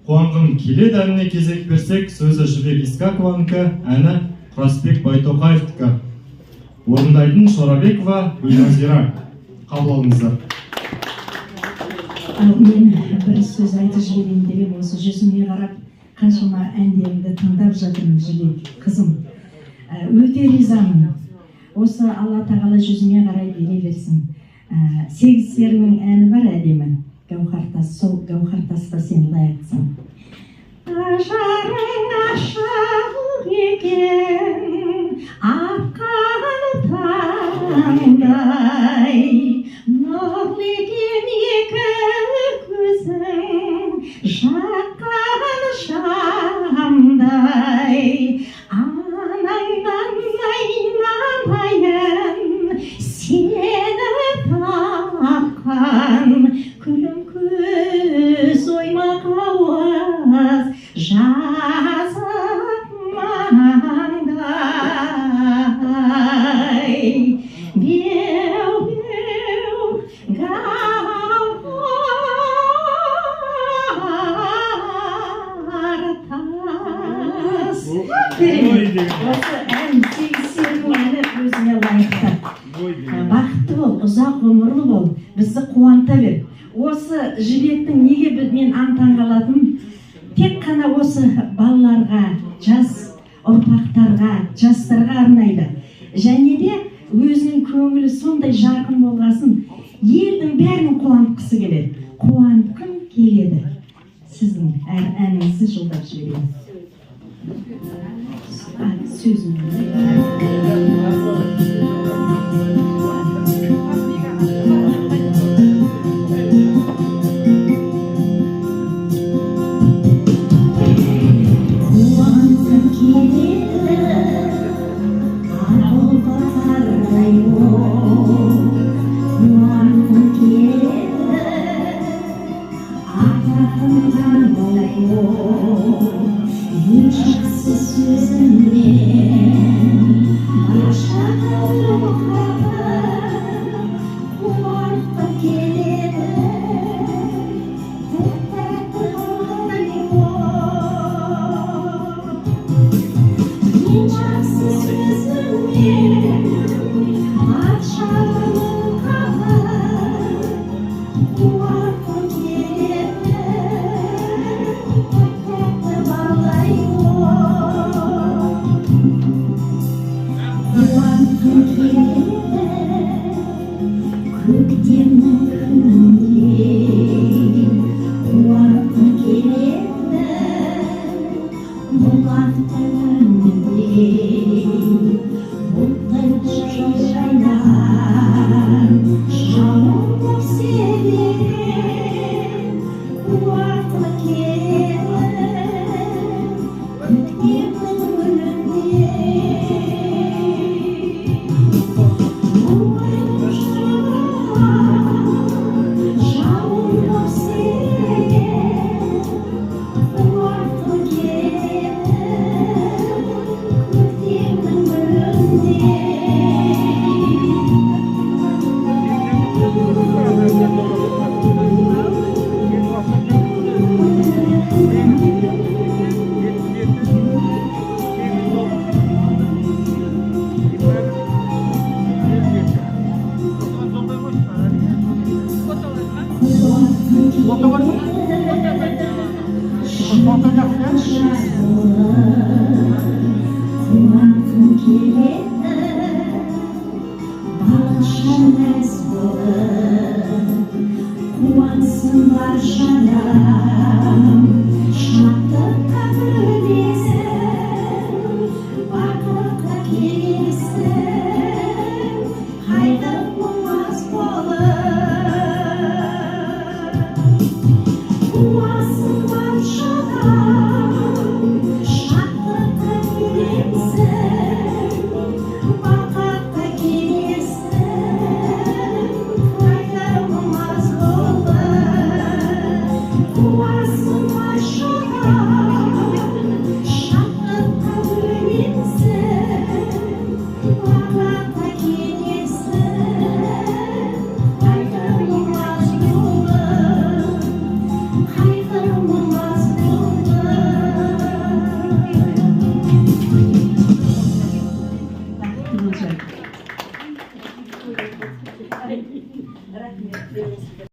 Қуанғын келеді әніне кезек берсек, сөзі Жібек Искакованікі, әні Құрасбек Байтоқаевтікі. Орындайтын Шорабекова Гүлназира. Қабыл алыңыздар. Мен бір сөз айтып жіберейін деп осы жүзіңе қарап қаншама әндеріңді тыңдап жатырмын Жібек қызым. Өте ризамын. Осы Алла тағала жүзіңе қарай бере берсін. Сегіз серінің әні бар әдемі. Гауһартас, сол Гауһартаста сен лайықсың. Ажарың ашық екен, аққан таңдай, нұрлы екен екі көзің, жаққан шамдай, анаңнан айналайын, сені тапқан, күлім көз оймақ ауыз, жазық маңдай. Беу-беу Гауһартас. Осы ән сегіз серінің әні өзіне лайықты. Бақытты бол, ұзақ ғұмырлы бол, бізді қуанта бер. Осы Жібектің неге мен аң-таң қалатым? Тек қана осы балаларға, жас ұрпақтарға, жастарға арнайды. Және де өзінің көңілі сондай жарқын болғасын, елдің бәрін қуантқысы келеді. Қуантқым келеді. Сіздің әніңізді жолдап жіберейін. Сөзім. Was рахмет